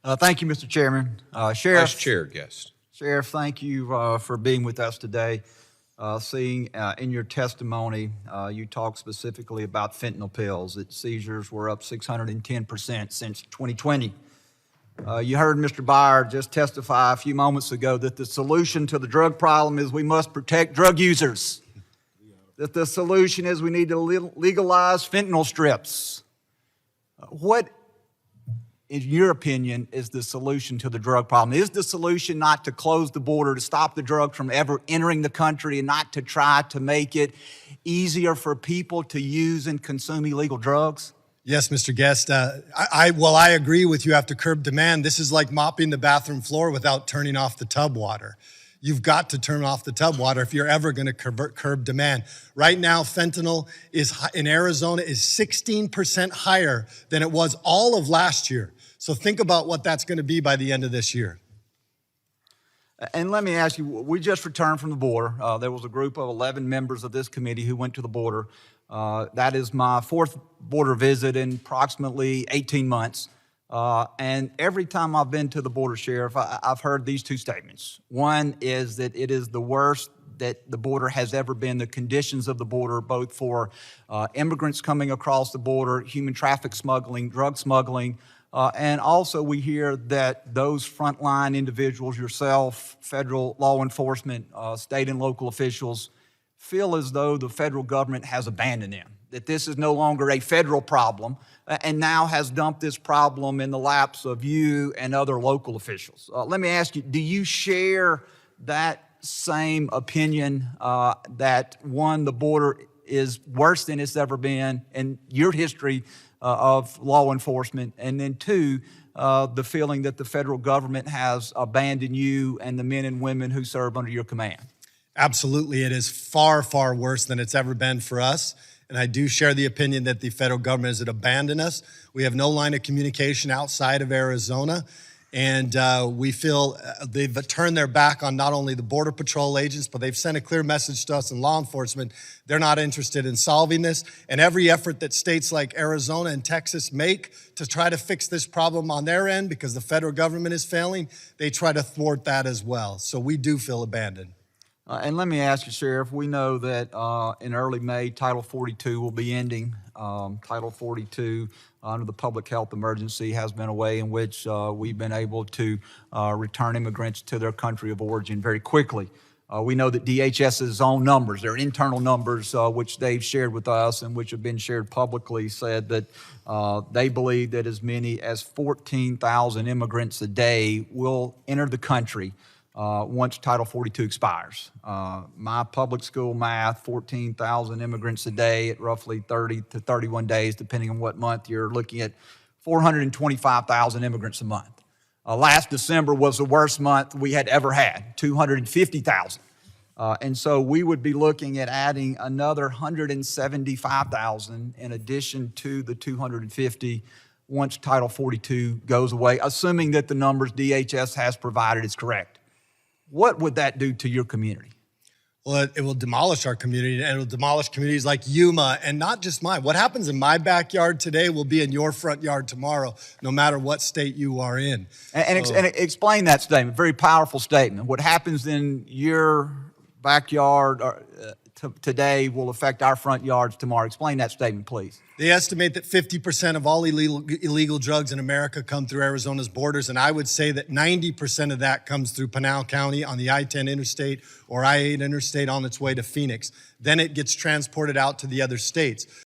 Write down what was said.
Thank you, Mr. Chairman. Sheriff, Vice Chair Guest. Sheriff, thank you for being with us today. Seeing in your testimony, you talked specifically about fentanyl pills, that seizures were up 610% since 2020. You heard Mr. Byer just testify a few moments ago that the solution to the drug problem is we must protect drug users. That the solution is we need to legalize fentanyl strips. What, in your opinion, is the solution to the drug problem? Is the solution not to close the border, to stop the drug from ever entering the country, and not to try to make it easier for people to use and consume illegal drugs? Yes, Mr. Guest. I agree with you. Have to curb demand. This is like mopping the bathroom floor without turning off the tub water. You've got to turn off the tub water if you're ever going to curb demand. Right now, fentanyl in Arizona is 16% higher than it was all of last year. So think about what that's going to be by the end of this year. And let me ask you, we just returned from the border. There was a group of 11 members of this committee who went to the border. That is my fourth border visit in approximately 18 months. And every time I've been to the border, Sheriff, I've heard these two statements. One is that it is the worst that the border has ever been, the conditions of the border, both for immigrants coming across the border, human traffic smuggling, drug smuggling, and also we hear that those frontline individuals, yourself, federal law enforcement, state and local officials, feel as though the federal government has abandoned them, that this is no longer a federal problem, and now has dumped this problem in the laps of you and other local officials. Let me ask you, do you share that same opinion that, one, the border is worse than it's ever been in your history of law enforcement, and then two, the feeling that the federal government has abandoned you and the men and women who serve under your command? Absolutely. It is far, far worse than it's ever been for us. And I do share the opinion that the federal government has abandoned us. We have no line of communication outside of Arizona. And we feel they've turned their back on not only the Border Patrol agents, but they've sent a clear message to us in law enforcement. They're not interested in solving this. And every effort that states like Arizona and Texas make to try to fix this problem on their end, because the federal government is failing, they try to thwart that as well. So we do feel abandoned. And let me ask you, Sheriff, we know that in early May, Title 42 will be ending. Title 42 under the public health emergency has been a way in which we've been able to return immigrants to their country of origin very quickly. We know that DHS's own numbers, their internal numbers, which they've shared with us and which have been shared publicly, said that they believe that as many as 14,000 immigrants a day will enter the country once Title 42 expires. My public school math, 14,000 immigrants a day at roughly 30 to 31 days, depending on what month you're looking at, 425,000 immigrants a month. Last December was the worst month we had ever had, 250,000. And so we would be looking at adding another 175,000 in addition to the 250 once Title 42 goes away, assuming that the numbers DHS has provided is correct. What would that do to your community? Well, it will demolish our community, and it will demolish communities like Yuma, and not just mine. What happens in my backyard today will be in your front yard tomorrow, no matter what state you are in. And explain that statement, very powerful statement. What happens in your backyard today will affect our front yards tomorrow. Explain that statement, please. They estimate that 50% of all illegal drugs in America come through Arizona's borders, and I would say that 90% of that comes through Pinal County on the I-10 interstate or I-8 interstate on its way to Phoenix. Then it gets transported out to the other states.